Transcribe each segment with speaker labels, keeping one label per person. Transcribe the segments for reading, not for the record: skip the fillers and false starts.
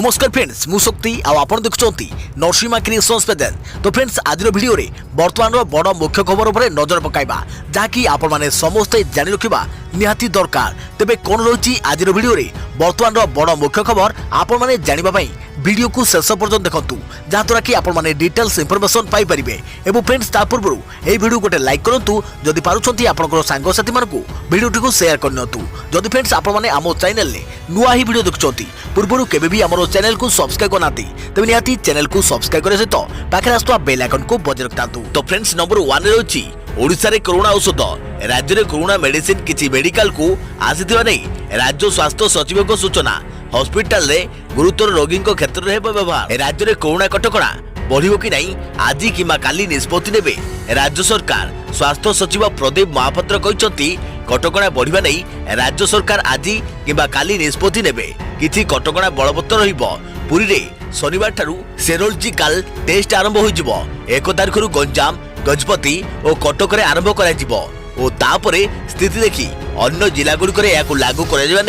Speaker 1: नमस्कार फ्रेंड्स मु शक्ति आपण देखुंती नरसिंहा क्रिएशंस पेजेंट। तो फ्रेंड्स आज वीडियो रे वर्तमान बड़ मुख्य खबर उपर नजर पकाइबा जहाँकि आपण माने समस्ते जानि रखिबा निहाती दरकार। तेबे कोन रही आज वीडियो रे वर्तमान बड़ मुख्य खबर आपण माने जानिबा पई वीडियो को शेष पर्यंत देखंतु जहाँद्वारा कि आपण माने डिटेल्स इंफॉर्मेशन पाई परिबे। एवं फ्रेंड्स ता पूर्व ए वीडियो गोटे लाइक करंतु जदि पारुछंती आपनकर सांग साथी मानकु वीडियो को शेयर करनतु। जदि फ्रेंड्स आपण माने आमो चैनल ले नुआ ही वीडियो देखुछंती पूर्व केबे भी हमरो चैनल को सब्सक्राइब करनाती तबे निहाती चैनल को सब्सक्राइब करे सहित पाखे आस्तुवा बेल आइकन को बजाय रखतांतु। तो फ्रेंड्स नंबर 1 रे अछि ओडिसा रे कोरोना औषध राज्य रे कोरोना मेडिसिन किछि मेडिकल को आसीथिबा नै राज्य स्वास्थ्य सचिव को सूचना। हॉस्पिटल रे गुरुतर रोगी क्षेत्र में व्यवहार राज्य में कोरोना कटकणा बढ़िबो कि नहीं आज किमा काली निष्पत्ति नेबे राज्य सरकार। स्वास्थ्य सचिव प्रदीप महापात्र कहते कटकणा बढ़िबा नहीं राज्य सरकार आज किमा काली निष्पत्ति नेबे किछि कटकणा बलवत्तर रहिबो। पुरी रे शनिवार ठारू सेरोलॉजिकल टेस्ट आरंभ होइजिबो। 1 तारिख रु गंजाम गजपति और कटक रे आरंभ कराजिबो और तापरे स्थिति देखि अन्य जिला गुड़िक लागू कर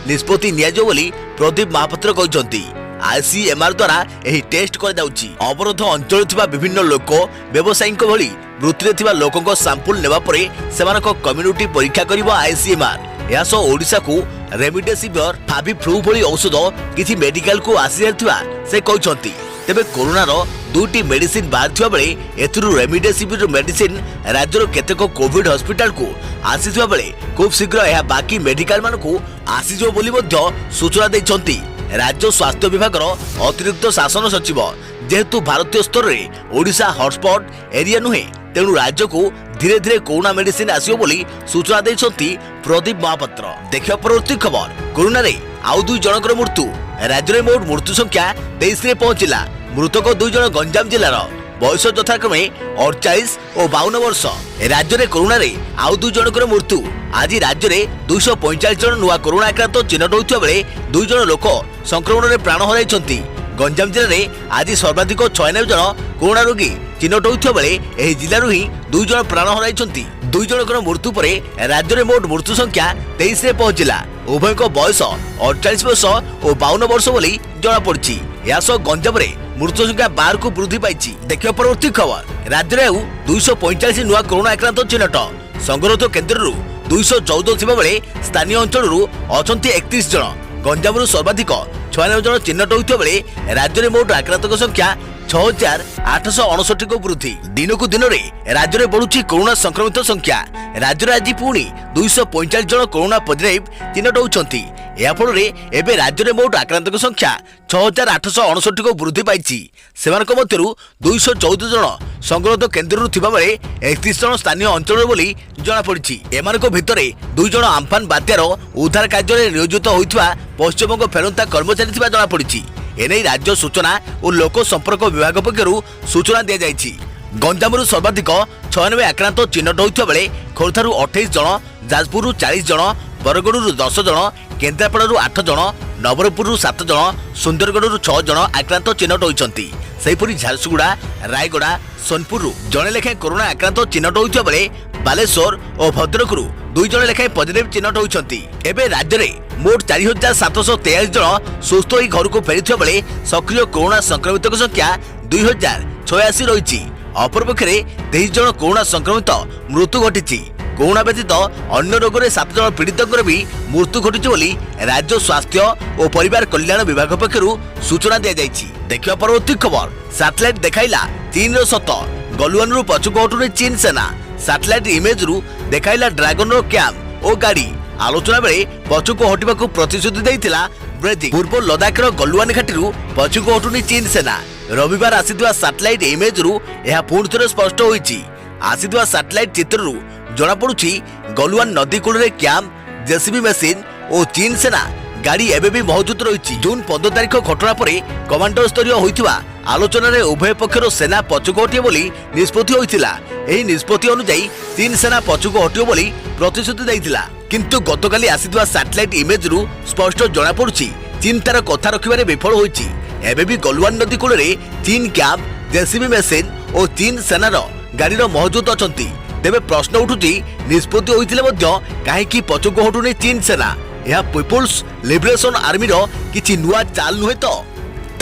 Speaker 1: निष्पत्ति नियाजिबो बोली प्रदीप महापात्र कहते। आईसीएमआर द्वारा यही टेस्ट कर अवरोध अंचल थिबा विभिन्न लोक व्यवसायी भली वृत्ति थिबा लोकंक सैंपल नेबा परे सेमानक कम्युनिटी परीक्षा करिबो आईसीएमआर। यासो ओडिसा को रेमडेसिविर फाविफ्लू भली औषध किछि मेडिकल को आसी जायथिबा से कहते। तेबे कोरोनार 2टी मेडिसिन बाहर बेले एथुरु रेमडेसिविर मेडिसिन राज्यर केतेक कोविड हॉस्पिटल को आसीथिबा बेले खूब शीघ्र यह बाकी मेडिकल मानकु आसीजो बोली मध्य सूचना दैछंती राज्य स्वास्थ्य विभाग अतिरिक्त शासन सचिव। जेहेतु भारतीय स्तर में ओडिशा हॉटस्पॉट एरिया नुहे तेणु राज्य को धीरे धीरे कोरोना मेडिसिन आसियो बोली सूचना दैछंती प्रदीप महापात्र। देखिया परवर्ती खबर कोरोना रे आउ 2 जनकर मृत्यु राज्य में मोट मृत्यु संख्या 23 रे पहुंचिला। मृतक 2 जन गंजाम जिलार बयस यथाक्रमे 48 और 52 वर्ष। राज्य में कोरोना रे आउ 2 जनकर मृत्यु आज राज्य में 245 जन नुआ कोरोना आक्रांत चिन्हट होइथिबा बेले 2 जन लोक संक्रमण में प्राण हराइछंती। गंजाम जिले में आज सर्वाधिक 96 जन कोरोना रोगी चिन्हट होइथिबा बेले एही जिल्लारु ही 2 जन प्राण हराइछंती। 2 जनकर मृत्यु पर राज्य में मोट मृत्यु संख्या 23 रे पहुंचिला। उभयक बयस 48 वर्ष और 52 वर्ष बोली जना पड़छि। यासो गंजाम रे मृत्यु संख्या 12 को वृद्धि पाइछि। देखियो परवर्ती खबर राज्य में 245 नुआ कोरोना आक्रांत चिन्हट। संगरोध केन्द्र 214 थिबा बेले स्थानीय अंचल अछंती 31 जन। गंजाम सर्वाधिक 96 जन चिन्हट होइथिबा बेले राज्य में मोट आक्रांतक संख्या 6869 को वृद्धि। दिन को दिन में राज्य में बढ़ुची कोरोना संक्रमित संख्या। राज्य में आज पुणी 245 जन कोरोना पॉजिटिव चिन्हट होउछंती। या फल एबे राज्य में मोट आक्रांतक संख्या 6869 को वृद्धि पाइछि। सेमानक मध्यरु 214 जन संगरोध केन्द्र थिबा बेले 31 जन स्थानीय अंचल बोली जना पड़छि। एमानक भितरे 2 जन आम्फान बात्यार उद्धार कार्य नियोजित होइथिबा पश्चिमबंग फेरंता कर्मचारी थिबा जना पड़छि। एने राज्य सूचना और लोक संपर्क विभाग पक्षरु सूचना दिया जायछि। गंजाम सर्वाधिक 96 आक्रांत चिन्हट होइथिबा बेले खोर्धारु 28 जन, जाजपुर 40 जन, बरगड़ू 10 जन, केन्द्रापड़ारू 8 जन, नवरपुर 7 जन, सुंदरगढ़ 6 जन आक्रांत चिन्हट होइछंती। सेहिपरि झारसुगुड़ा, रायगड़ा, सोनपुर जने लेखाएं कोरोना आक्रांत चिन्हट होइथिबा बेले बालेश्वर और भद्रकरू 2 जन लेखाएं पॉजिटिव चिन्हट होइछंती। एबे राज्य रे मोट 4743 जन सुस्थ होई घर को फेरिथिबा बेले सक्रिय कोरोना संक्रमित संख्या 2086 रहिछि। अपरपक्षे 23 जन कोरोना संक्रमित मृत्यु घटिछि। कोरोना व्यतीत अन्य रोग में 7 जन पीड़ितों भी मृत्यु घटी बोली राज्य स्वास्थ्य और परिवार कल्याण विभाग पक्षरु सूचना दी जाइछि। देखिया परवर्ती खबर सैटेलाइट देखाइला चीन सत गलुआन रु पछुक हटुने चीन सेना। सैटेलाइट इमेज रु देखाइला ड्रैगन रो कैम्प और गाड़ी। आलोचना बेले पछुक हटिबाकू प्रतिश्रुति दैथिला ब्रेजिंग। पूर्व लद्दाख गलुआन घाटी रु पछुक हटुने चीन सेना। रविवार आसीथिबा सैटेलाइट इमेज रु यह पुणी थे स्पष्ट होइछि। आसीथिबा सैटेलाइट चित्र रु जना पड़ुछि गलुआन नदी कूल रे कैम्प, जेसीबी मशीन और चीन सेना गाड़ी एबे भी मौजूद रही। जून 15 तारिख घटना पर कमांडर स्तरीय होइथिबा आलोचना रे उभय पक्षर सेना पछुक हटियो बोली निष्पत्ति होइथिला। एही निष्पत्ति अनुसार चीन सेना पछुक हटियो बोली प्रतिश्रुति दैथिला। किंतु गतकाली आसीथिबा सैटेलाइट इमेज रु स्पष्ट जना पड़ुछि चीन तार कथा रखिबारे विफल होइछि। एबे भी गलुआन नदी कूल रे चीन कैम्प, जेसीबी मशीन और चीन सेनार गाड़ी मौजूद अछंती। तेबे प्रश्न उठुछि निष्पत्ति होइथिले मध्य काहेकि पछुक हटुने चीन सेना। यह पीपुल्स लिबरेशन आर्मी रो किछि नुआ चाल नुहे तो।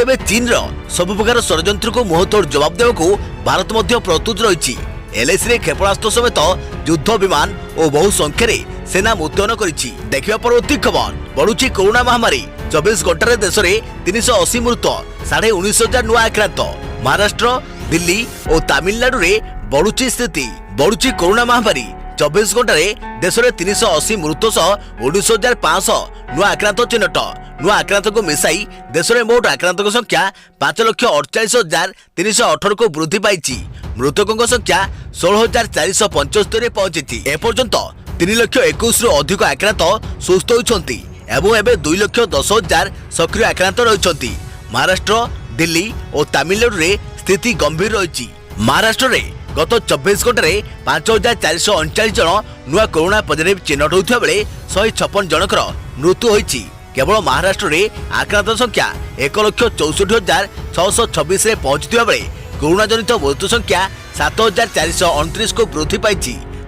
Speaker 1: तेबे चीन सबु प्रकार षड्यंत्र को मुहतोड़ जवाब देवाक भारत मध्य प्रस्तुत रही। एलएसी रे क्षेपणास्त्र समेत युद्ध विमान और बहु संख्यार सेना मुतयन करिछि। देखिबा परवर्ती खबर बढ़ुछि कोरोना महामारी। 24 घंटे देश में 380 मृत्यु 19,500 नुआ आक्रांत। महाराष्ट्र दिल्ली और तमिलनाडु में बढ़ुछि स्थिति। बढ़ुछि कोरोना महामारी। 24 घंटे देश में 380 मृत्यु 19,500 नुआ आक्रांत चिन्हट। नुआ आक्रांत को मिसाई देश में मोट आक्रांत संख्या 5,48,318 को वृद्धि पाई। मृतकों संख्या 16,475 पहुंची। एपर्यंत 3,21,000 रु अधिक आक्रांत सुस्थ होती एवं एवं 2,10,000 सक्रिय आक्रांत रही। महाराष्ट्र दिल्ली और तमिलनाडु रे स्थिति गंभीर रही। महाराष्ट्र रे गत 24 घंटे 5,439 जन नुआ कोरोना पॉजिटिव चिन्हट होता बेले 156 जनकर मृत्यु होती। केवल महाराष्ट्र रे आक्रांत संख्या 1,64,626 रे पहुंचुवा बेले कोरोना जनित मृत्यु संख्या 7,429 को वृद्धि पाई।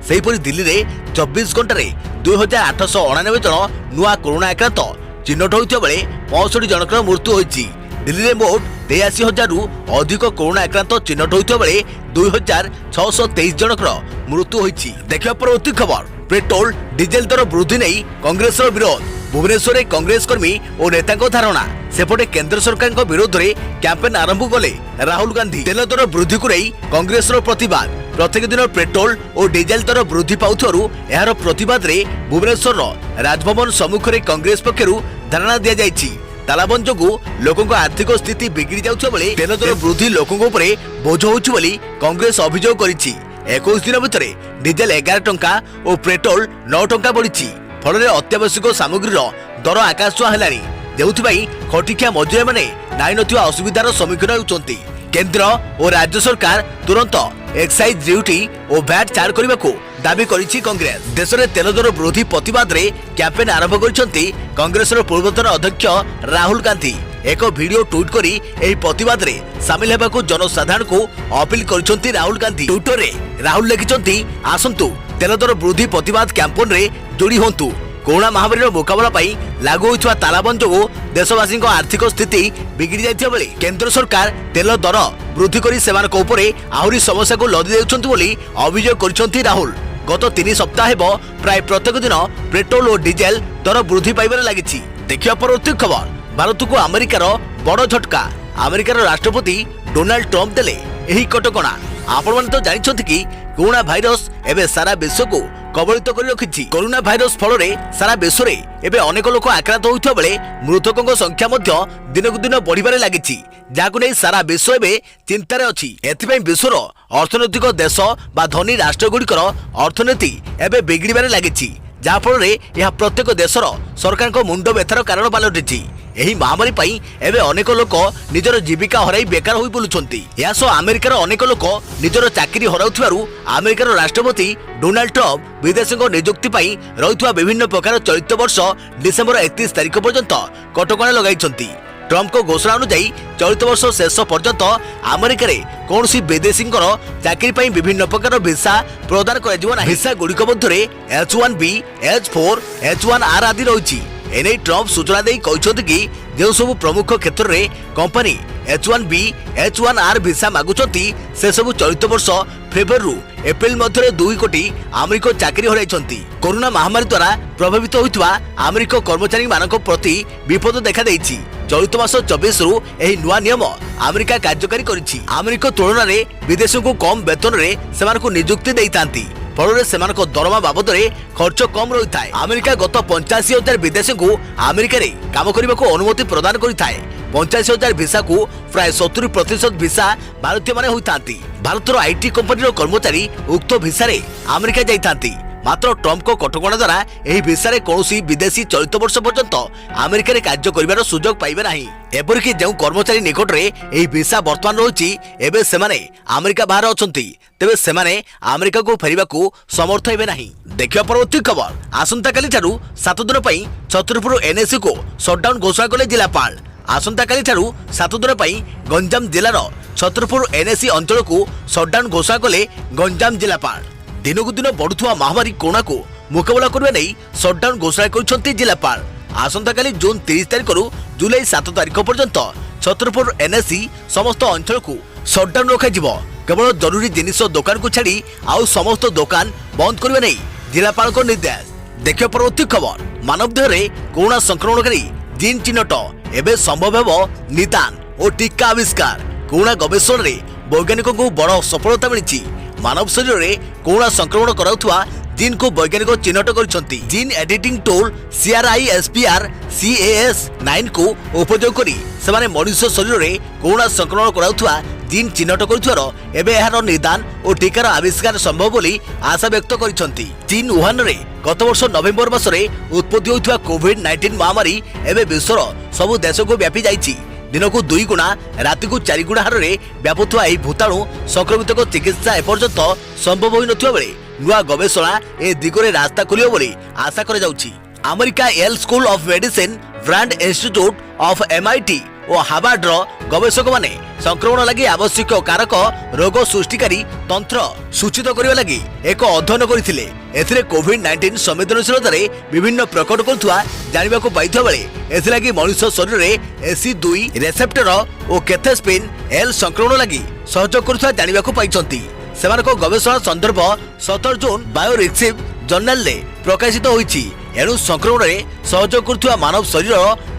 Speaker 1: सेहीपरि दिल्ली रे 24 घंटे 2,899 जन नुआ कोरोना आक्रांत चिन्हट होता बेले 65 जनकर मृत्यु होती। दिल्ली रे मोट 83,000 रु अधिक कोरोना आक्रांत चिन्हट होता बेले 2,623 जनकर मृत्यु होती। देखिबा परवर्ती खबर पेट्रोल डीजेल दर वृद्धि नहीं कांग्रेस विरोध। भुवनेश्वर में कांग्रेस कर्मी और नेता धारणा सेपटे केंद्र सरकार विरोध में कैंपेन आरंभ कले राहुल गांधी। तेल दर वृद्धि को नहीं कांग्रेस प्रतिवाद। प्रत्येक दिन पेट्रोल और डीजेल दर वृद्धि पाउथारु यार प्रतिवाद रे भुवनेश्वर राजभवन सम्मुख में कांग्रेस पक्षर धारणा दि जाइछि। तालाबंद जोगु लोकों आर्थिक स्थिति बिगड़ी जाउछ बेले तेल दर वृद्धि लोकों उपरे बोझ होउछ बोली कांग्रेस अभियोग करिछि। 21 दिन भितर डीजेल 11 टंका और पेट्रोल 9 टंका बढ़ी। फल अत्यावश्यक सामग्रीर दर आकाश छुआ हेलानी जेउथिबाई खटिखिया मजूरी माने नाई नथिबा असुविधार सम्मुखीन होउछन्ति। केंद्र और राज्य सरकार तुरंत एक्साइज ड्यूटी और भैट छाड़ करने को दाबी करिछि कांग्रेस। देश में तेल दर वृद्धि प्रतिवाद रे कैंपेन आरंभ करिसेंति कांग्रेस पूर्वतन अध्यक्ष राहुल गांधी। एक वीडियो ट्वीट करी एही प्रतिवाद रे शामिल हेबाकू जनसाधारण को अपील करिसेंति राहुल गांधी। ट्विटर रे राहुल लिखिसेंति आसंतु तेल दर वृद्धि प्रतिवाद कैंपेन रे जोड़ी होंतु। कोरोना महामारी मुकाबला पाई लागू होइथवा तालाबंद जोगु देशवासी आर्थिक स्थिति बिगड़ी जाइथिबा बेले केंद्र सरकार तेल दर वृद्धि करी सेमानक उपरे आहुरी समस्या को लदी देउछन्ति बोली अभियोग करिसेंति राहुल। गत 3 सप्ताह हेबो प्राय प्रत्येक दिन पेट्रोल और डीजेल दर वृद्धि पाइबार लागिछि। देखिबा परवर्ती खबर भारत को अमेरिकार बड़ झटका। अमेरिकार राष्ट्रपति डोनाल्ड ट्रंप देले एही कटकणा। आपण माने तो जानिछन्ति कि कोरोना भाइरस एबे सारा विश्व को कबलित कर रखिछि। कोरोना भाइरस फल सारा विश्व रे एबे अनेक लोक आक्रांत होइथिबा बेले मृतकों संख्या मध्य दिनकु दिन बढ़िबारे लागिछि, जाकु नै सारा विश्व एबे चिंतारे अछि। एथिबे विश्वर अर्थनैतिक देश बा धनी राष्ट्र गुड़िकर अर्थनीति एबे बिगड़िबारे लागिछि, जहा फल यह प्रत्येक देशर सरकार को मुंड व्यथार कारण पलटिछि। एही महामारी पाई एबे अनेक लोक निजर जीविका हराई बेकार होई बुलुछन्ति। या सो अमेरिकार अनेक लोक निजर चाकरी हराउथिबारु अमेरिकार राष्ट्रपति डोनाल्ड ट्रंप विदेशीको नियुक्ति पाई रहितवा विभिन्न प्रकार चलित वर्ष डिसेंबर 31 तारिख पर्यंत कटकणा लगाइछन्ति। ट्रंप को घोषणा अनुसार चलित वर्ष शेष पर्यंत अमेरिका रे कौनसी विदेशी चाकरी पाई विभिन्न प्रकार वीसा प्रदान कर वीसा गुड़िक मध्य H1B, H4, H1R आदि रही। एने ट्रंप सूचना दे कहते कि जो सब प्रमुख क्षेत्र में कंपनी H1B, H1R वीसा मागुचंती से सब चलित वर्ष फेब्रुआरी एप्रिल मध्य 2 कोटी अमेरिका चाकरी हराइछंती। कोरोना महामारी द्वारा प्रभावित होइतवा अमेरिका कर्मचारी मानक प्रति विपद देखा देइछि। चलित मास 24 रु एही नुआ नियम अमेरिका कार्यकारी करिछि। अमेरिका तुलना रे विदेशी को कम वेतन रे सेमानकु नियुक्ति देइतांती, फल सेमानक दरमा बाबद रे खर्च कम रही है। अमेरिका गत 85,000 विदेशी को अमेरिका रे काम करने को अनुमति प्रदान करिथाए। 85,000 वीसा को प्राय 70% वीसा भारतीय माने होइतांती। भारतर आईटी कंपनी कर्मचारी उक्त वीसा रे अमेरिका जाइतांती। मात्र ट्रंप को कटकणा द्वारा एही वीसा रे कौनसी विदेशी चलित वर्ष पर्यंत अमेरिका रे कार्य करिवार सुजोग पाइबे नाही। एपरिक जो कर्मचारी निकट में यह वीसा बर्तमान रही एवं से अमेरिका बाहर अछंती, तेबे सेमाने अमेरिका को फेरिबा को समर्थ हेबे नाही। देखिबा परवर्ती खबर आसंता काली ठारू 7 दिन पई छतरपुर एनएसी को शटडाउन घोषणा कले जिलापाल। आसंता काली ठारू 7 दिन पई गंजाम जिलार छतरपुर एनएसी अंचल को शटडाउन घोषणा कले गंजाम जिलापाल। दिनकु दिन बढ़ुवा महामारी कोरोना को मुकाबला करबा नै शटडाउन घोषणा करिसेंती जिलापाल। आसंता काली जून 30 तारिख रु जुलाई 7 तारिख पर्यंत छतरपुर एनएससी समस्त अंचल को सटडाउन रखाଯିବ। केवल जरूरी जिनिष दुकान को छाड़ी आउ समस्त दुकान बंद करने नहीं जिलापाल निर्देश। देखिए परवर्ती खबर। मानव देह कोरोना संक्रमणकारी जीन चिन्हट एवं संभव हो निदान और टीका आविष्कार। कोरोना गवेषणा रे वैज्ञानिक को बड़ सफलता मिली। मानव शरीर में कोरोना संक्रमण कराउथुवा जीन को वैज्ञानिक चिन्हट करछंती। Gene editing tool CRISPR CAS9 को उपयोग करी सेमाने मनुष्य शरीर में कोरोना संक्रमण कराउथुवा जीन चिन्हट करुथुवार एबे एहार निदान और टीकार आविष्कार संभव बोली आशा व्यक्त करिसंती। चीन वुहान रे गत वर्ष नवेम्बर मासरे उत्पत्ति होइथुवा कोविड-19 महामारी एबे विश्वर सबु देश को व्यापी जाइछि। दिन को 2 गुणा राति को 4 गुणा हार में व्यापुवा यह भूताणु संक्रमित को चिकित्सा एपर्यंत संभव होई नथिबा बेले नुआ गवेषणा ए दिगरे रास्ता खोलियो बोली आशा करा जाउछि। America Yale School of Medicine brand Institute of MIT और हार्वर्ड गवेषक माने संक्रमण लगी आवश्यक कारक रोग सृष्टिकारी तंत्र सूचित करने लगी एक अध्ययन करथिले। एथिरे कोविड-19 संवेदनशीलता रे विभिन्न प्रकट करथुवा जानिबा को पाइथुवा बेले एथिलागी मनुष्य शरीर रे AC2 रिसेप्टर और कैथेस्पिन L संक्रमण लगी सहयोग करथुवा जानिबा को पाइछंती। सेमानको गवेषणा संदर्भ 17 जून बायोरिक्सिव जर्नल रे प्रकाशित होईछि। एणु संक्रमण रे सहयोग करथुवा मानव शरीर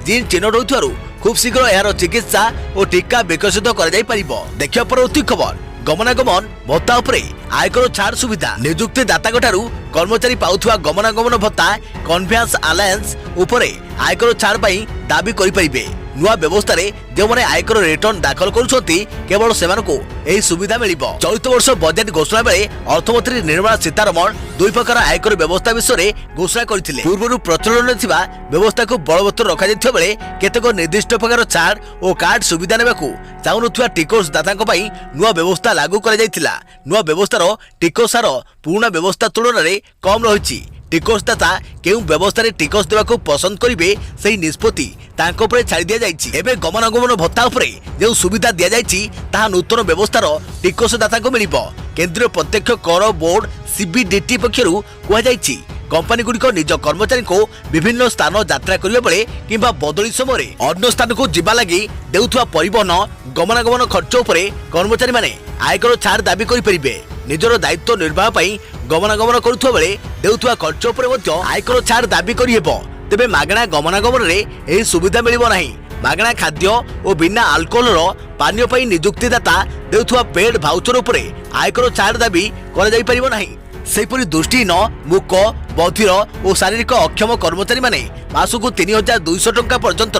Speaker 1: जीन चिन्हट होइथुवारु खूब शीघ्र यार चिकित्सा और टीका विकसित कर देखिए परवर्ती खबर। गमनागमन भत्ता उपरे आयकर छाड़ सुविधा। नियुक्तिदाता ठारू कर्मचारी पाउथुवा गमनागमन भत्ता कन्वेंस अलायंस उपरे आयकर छाड़ पाई दाबी करिपरिबे। नुआ व्यवस्था रे जो माने आयकर रिटर्न दाखल करुछंती केवल सेमानको एही सुविधा मिलिबो। चलित वर्ष बजेट घोषणा बेले अर्थमंत्री निर्मला सीतारमण 2 प्रकार आयकर व्यवस्था विषय घोषणा करथिले। पूर्वरु प्रचलन थिबा व्यवस्था को बलवत्तर रखा जायथिबा बेले केतेक निर्दिष्ट प्रकार छाड़ और कार्ड सुविधा नेबाकू चाहुनथुवा टिकस दाताक पई नुआ व्यवस्था लागू करा जायथिला। नुआ व्यवस्थार टिकस हार पुराना व्यवस्था तुलन रे कम रहिछि। टिकसदाता केउ व्यवस्था रे टिकस देबाकू पसंद करिवे सेही निष्पत्ति तांको उपरे छाड़ी दिया जायछि। एबे गमनागमन भत्ता उपरे जे सुविधा दिया जायछि ताहा नूतन व्यवस्थार टिकसदाता को मिलिबो। केंद्रीय प्रत्यक्ष कर बोर्ड CBDT पक्षरु कुहा जायछि कंपनी गुड़िक निज कर्मचारी को विभिन्न स्थान यात्रा करिबा बेले किंबा बदली समय अन्य स्थान को जिबा लागि देउथुवा परिवहन गमनागमन खर्च उपरे कर्मचारी माने आयकर छाड़ दाबी करि परिबे। निजर दायित्व निर्वाह पई गमनागमन करुथुवा बेले देउथुवा खर्च उपरे मध्य आयकर छाड़ दाबी करि हेबो। तेबे मागणा गमनागमन रे एही सुविधा मिलिबो नाही। मागणा खाद्य और बिना अल्कोहल पानीय पई नियुक्तिदाता देउथुवा पेड भाउचर उपरे आयकर छाड़ दाबी करा जाई परिबो नाही। सेपरी दृष्टिहीन मूक बधिर और शारीरिक अक्षम कर्मचारी माने मासकू 3200 टंका पर्यंत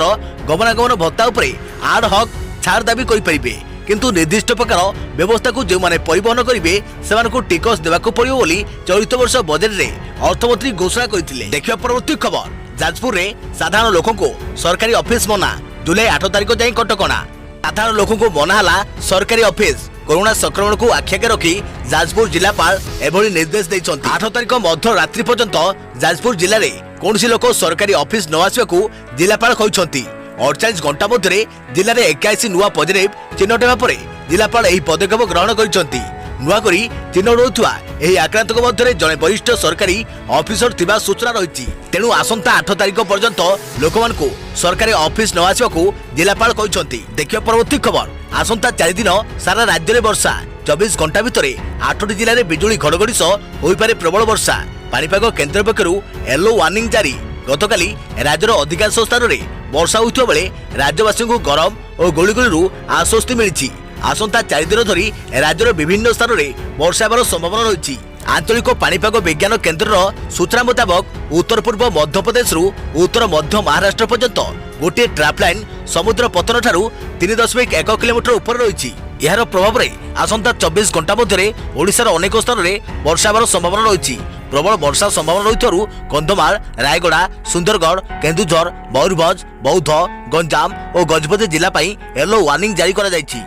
Speaker 1: गमनागमन भत्ता उपरे आड हक छाड़ दाबी करि परिबे। किंतु निर्दिष्ट प्रकार व्यवस्था को जो माने परिवहन करिवे सेमानकू टिकस देबाकू पड़िबो बोली चलित वर्ष बजेट रे अर्थमंत्री घोषणा करथिले। देखियो परवर्ती खबर। जाजपुर रे साधारण लोकों को सरकारी ऑफिस मना। जुलाई 8 तारिख जाई कटकणा। साधारण लोकों को मना हला सरकारी ऑफिस। कोरोना संक्रमण को आख्याके रखी जाजपुर जिलापाल एभली निर्देश दैछंती। 8 तारिख मध्य रात्रि पर्यंत जाजपुर जिले में कौन लोक सरकारी ऑफिस न आसवाकू जिलापाल कहते। 48 घंटा मध्य जिले में 81 नुआ पॉजिटिव चिन्हट होगा जिलापाल यह पदक्षेप ग्रहण करछंती। नुआ करी चिन्हट होता यह आक्रांतक मध्य जड़े वरिष्ठ सरकारी ऑफिसर थिबा सूचना रही। तेणु आसंता 8 तारिख पर्यंत लोक मानकू सरकारी ऑफिस न आसवाकू जिलापाल कहते। देखिए परवर्ती खबर। आसंता 4 दिन सारा राज्य में वर्षा। 24 घंटा भितर 8टी जिले में बिजुली घड़घड़ी सह होइपारे प्रबल वर्षा। पाणीपाग केन्द्र पक्षरु येलो वार्निंग जारी। गतकाली राज्यर अधिकांश स्थान में वर्षा होइथिबा बेले राज्यवासी को गरम और गुळुगुळिरू आश्वस्ति मिली। आसंता 4 दिन धरी राज्यर विभिन्न स्थान में वर्षा हेबार संभावना रही। आंचलिक पाणीपाग विज्ञान केन्द्र सूचना मुताबक उत्तर पूर्व मध्य प्रदेश उत्तर मध्य महाराष्ट्र पर्यंत गोटे ट्राप लाइन समुद्र पतन ठारू 3.1 किलोमीटर ऊपर रही। यार प्रभाव में आसंता 24 घंटा मध्य ओडिशार अनेक स्थान में वर्षा हेबार संभावना रही। प्रबल वर्षा संभावना रही कंधमाल रायगड़ा सुंदरगढ़ केन्दुझर मयूरभंज बौद्ध गंजाम और गजपति जिला येलो वार्निंग जारी करा जायछि।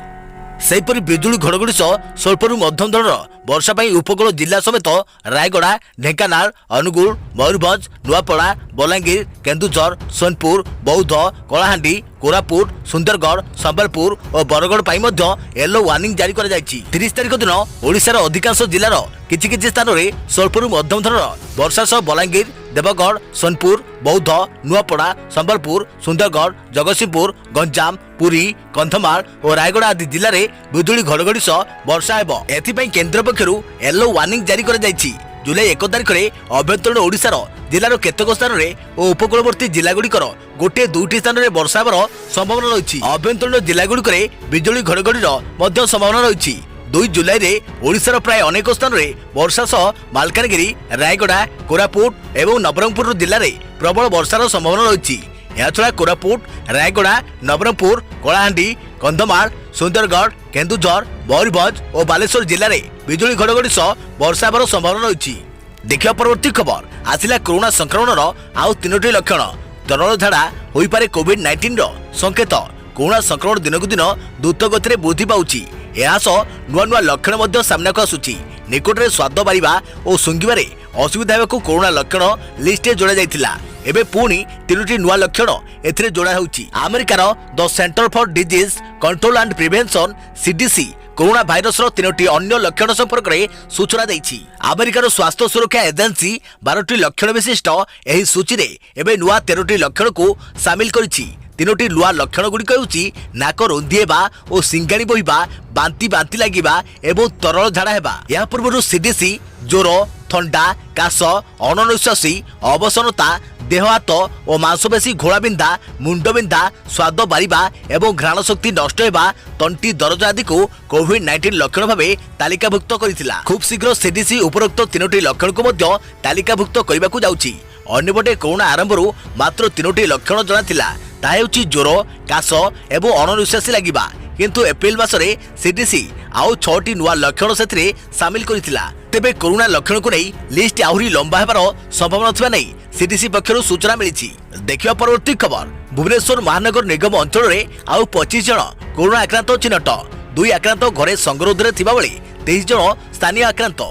Speaker 1: सेहीपरि बिजुली घड़घड़ी सह स्वल्परू मध्यम धरणर वर्षा उपकूल जिला समेत रायगड़ा ढेंकानाल अनुगुल मयूरभंज नुआपड़ा बलांगीर केन्दुझर सोनपुर बौद्ध कलाहांडी कोरापुट सुंदरगढ़ संबलपुर और बरगढ़ येलो वार्निंग जारी करा जायछि। 30 तारिख दिन ओडिशार अधिकांश जिलार किछि स्थान में स्वल्परू मध्यम धरणर वर्षा सह बलांगीर देवगढ़ सोनपुर बौद्ध नुआपड़ा संबलपुर सुंदरगढ़ जगतसिंहपुर गंजाम पुरी कंधमाल और रायगढ़ आदि जिले में बिजुली घड़घड़ी सह वर्षा हेब। एथिपाई केंद्र पक्षरु येलो वार्निंग जारी कर जुलाई 1 तारिख में अभ्यंतरीण ओडिशार जिलार केतक स्थान में और उपकूलवर्ती जिलागुड़िकर गोटे दुईटी स्थान में वर्षा हेबार संभावना रही। अभ्यंतरीण जिलागुड़िक बिजुली घड़घड़ी संभावना रही। 2 जुलाई में ओडिशार प्राय अनेक स्थान में वर्षा सह मालकानगिरी रायगढ़ कोरापुट और नवरंगपुर जिले में प्रबल वर्षार संभावना रही। याछड़ा कोरापुट रायगढ़ नवरंगपुर कलाहांडी कंधमाल सुंदरगढ़ केन्दुझर मयूरभंज और बालेश्वर जिले में बिजुली घड़घड़ी सह वर्षा हेबार संभावना रही। देखिए परवर्ती खबर आसिला कोरोना संक्रमण आउ 3टी लक्षण तरल झाड़ा हो पारे कोविड-19 संकेत। कोरोना संक्रमण दिनकु दिन द्रुत गति वृद्धि पाउछि। नुआ नुआ लक्षण सामना को आसुछि। निकट में स्वाद बारिबा और सुंघिबारे असुविधा हेबाकु कोरोना लक्षण लिस्ट जोड़ा जाइतिला। एबे पुणी 3टी नुआ लक्षण एथिरे जोड़ा होउछि। अमेरिकार the Center for Disease Control and Prevention CDC corona virus 3टी अन्य लक्षण संपर्क में सूचना देछि। अमेरिकार स्वास्थ्य सुरक्षा एजेंसी 12टी लक्षण विशिष्ट एही सूची रे एबे नुआ 13टी लक्षण को शामिल करिछि। 3टी नुआ लक्षण गुड़िक होउछि नाक रुंधिएबा और सिंगाणी बोहिबा बांती बांती लागिबा एवं तरल झाड़ा हेबा। या पूर्व सीडीसी ज्वर थंडा काश अणनिश्वासी अवसनता देह हाथ और मांसपेशी घोड़ाबिंधा मुंडबिंधा स्वाद बारिबा एवं घ्राण शक्ति नष्ट हेबा तंटी दरज आदि को कोविड-19 लक्षण भाव तालिकाभुक्त करिथिला। खूब शीघ्र सीडीसी उपरोक्त 3टी लक्षण को मध्य तालिकाभुक्त करबाकू जाउछि। अन्यपटे कोरोना आरंभरू मात्र 3टी लक्षण जଣା थिला। ता हेउछि ज्वर काश एवं अणनिश्वासी लागिबा। किंतु एप्रिल मासरे सीडीसी आउ 6टी नुआ लक्षण सेथिरे शामिल करिथिला। तेबे कोरोना लक्षण को नहीं लिस्ट आहुरी लंबा हेबार संभावना थिबा नहीं सीडीसी पक्षरु सूचना मिली। देखिए परवर्ती खबर भुवनेश्वर महानगर निगम अंचल में आउ 25 जन कोरोना आक्रांत चिन्हट। 2 आक्रांत घरे संगरोध थिबा बेले 23 जन स्थानीय आक्रांत।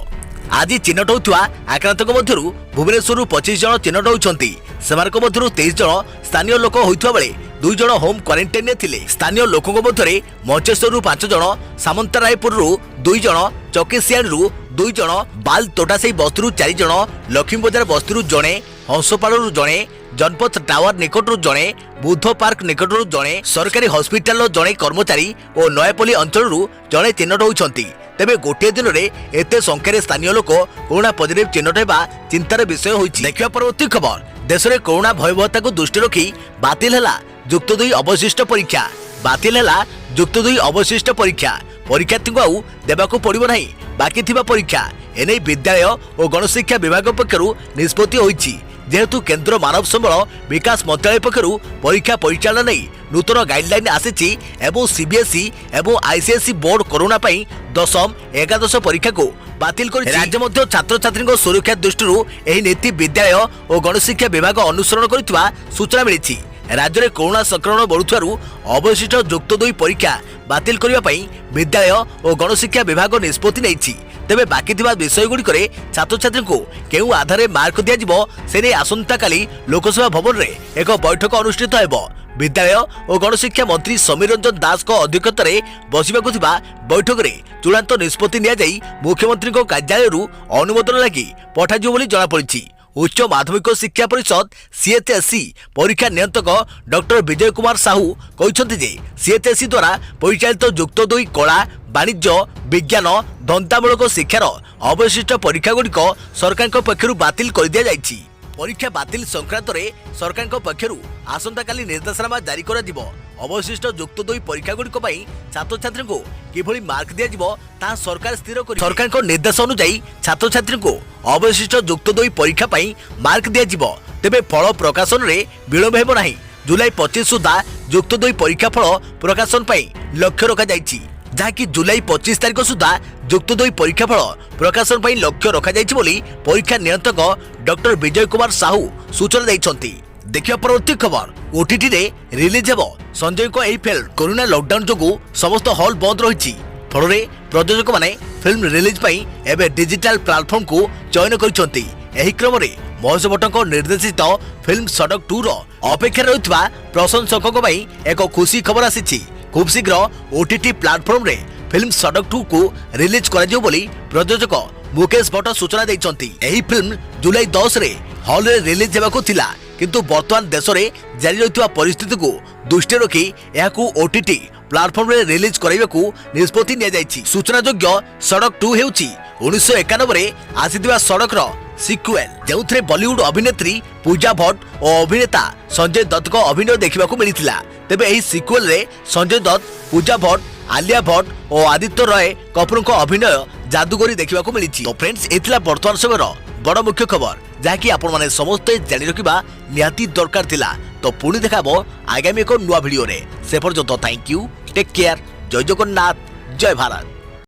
Speaker 1: आज चिन्हट होउथुवा आक्रांतक मध्यरु भुवनेश्वर 25 जन चिन्हट होउछंती। सेमानक मध्यरु 23 जन स्थानीय लोक होइथुवा बेले 2 जन होम क्वारंटाइन ने थिले। स्थानीय लोकों मध्यरे मंचेश्वर 5 जन सामंतरायपुर 2 जन चकेसियान 2 जन बाल तोटासाई बस्ती 4 जन लक्ष्मी बजार बस्ती जड़े हंसपाड़ जड़े जनपथ टावर निकट जड़े बुद्ध पार्क निकट जड़े सरकारी हॉस्पिटल जड़े कर्मचारी और नयापल्ली अंचल जड़े चिन्हट होती। तेबे गोटे दिन में एते संख्यार स्थानीय लोक कोरोना पॉजिटिव चिन्हट होगा चिंतार विषय होइछि। देखिए परवर्ती खबर देश में कोरोना भयावहता को दृष्टि रखी बातिल है युक्त 2 अवशिष्ट परीक्षा। बातिल है युक्त 2 अवशिष्ट परीक्षा। परीक्षार्थी को आउ देबाकू पड़िबो नाही बाकी थिबा परीक्षा। एने विद्यालय और गणशिक्षा विभाग पक्षरु निष्पत्ति होइछि। जेहेतु केंद्र मानव संबल विकास मंत्रालय पक्षरु परीक्षा परिचालन नहीं नूतन गाइडलाइन आसीछि एवं सीबीएसई एवं आईसीएसई बोर्ड कोरोना पई 10वीं 11वीं परीक्षा को बातिल कर राज्य मध्य छात्र छात्री सुरक्षा दृष्टि एही नीति विद्यालय और गणशिक्षा विभाग अनुसरण करथिबा सूचना मिली। राज्य में कोरोना संक्रमण बढ़ुथिबारु अवशिष्ट युक्त 2 परीक्षा बातिल करबा पई विद्यालय और गणशिक्षा विभाग निष्पत्ति नेछि। तेबे बाकी थिबा विषय गुड़िक छात्र छात्री को केउ आधार मार्क दिया से नहीं आसंता काली लोकसभा भवन में एक बैठक अनुष्ठित हेबो। विद्यालय और गणशिक्षा मंत्री समीर रंजन दास को अध्यक्षता बसिबाकु थिबा बैठक में चूड़ांत निष्पत्ति निया जाई मुख्यमंत्री कार्यालय अनुमोदन लगी पठाजिबो बोली जଣା पड़िछि। उच्च माध्यमिक शिक्षा परिषद सीएचएसई परीक्षा नियंत्रक डॉक्टर विजय कुमार साहू कहते जे सीएचएसई द्वारा परिचालित युक्त 2 कला वाणिज्य विज्ञान धंदामूलक शिक्षार अवशिष्ट परीक्षा गुड़िक सरकार पक्षर बातिल कर दिया जाइछि। परीक्षा बातिल संक्रांत में सरकार पक्षर आसंता काली निर्देशनामा जारी कर अवशिष्ट युक्त 2 परीक्षा गुड़िक छात्र छात्री को किभली मार्क दिया सरकार स्थिर कर सरकार निर्देश अनुसार छात्र छात्री को अवशिष्ट युक्त 2 परीक्षा मार्क दिया। तेबे फल प्रकाशन में विलंब हेबो नाही। जुलाई 25 सुधा युक्त 2 परीक्षा फल प्रकाशन लक्ष्य रखा जाइछि। जहाँकि जुलाई 25 तारिख सुधा युक्त 2 परीक्षा फल प्रकाशन लक्ष्य रखा जाइछि बोली परीक्षा नियंत्रक डॉक्टर विजय कुमार साहू सूचना दैछंती। देखिए परवर्ती खबर ओटीटी रे रिलीज हेबो संजय को एही फिल्म। कोरोना लॉकडाउन जोगु समस्त हॉल बंद रहिछि। फल प्रयोजक माने फिल्म रिलीज पई एबे डिजिटल प्लेटफॉर्म को चयन करिसंती। एही क्रम रे महेश भट्टଙ୍କ निर्देशित फिल्म सड़क 2 रो अपेक्षा रहितबा प्रशंसकक पई एक खुशी खबर आसीछि। खूब शीघ्र ओटीटी प्लेटफॉर्म रे फिल्म सड़क 2 को रिलीज करा जिवो बोली प्रयोजक मुकेश भट्ट सूचना देइचंती एही फिल्म जुलाई 10 रे हॉल रे रिलीज हेबाकू थिला किंतु वर्तमान देश रे जारी रहितवा परिस्थिति को दृष्टि रखी एहाकू ओटीटी प्लाटफॉर्म रे रिलीज कराइबाकू निष्पत्ति निया जायछि। सूचनायोग्य सड़क 2 हेउछि 1991 रे आसीथिबा सड़क रो सिक्वेल जेउथरे बॉलीवुड अभिनेत्री पूजा भट्ट और अभिनेता संजय दत्त को अभिनय देखिबाकू मिलिथिला। तेबे एही सिक्वेल रे संजय दत्त, पूजा भट्ट, आलिया भट्ट और आदित्य रॉय कपूर को अभिनय जादूगरी देखिबाकू मिलिछि। तो फ्रेंड्स एथिला वर्तमान समय बड़ मुख्य खबर जहाँकि आपण माने समस्ते जानि रखिबा निहाती दरकार थिला। तो पुणी देखाबो आगामी एक नुआ वीडियो रे। से पर्यंत थैंक यू, टेक केयर, जय जगन्नाथ, जय भारत।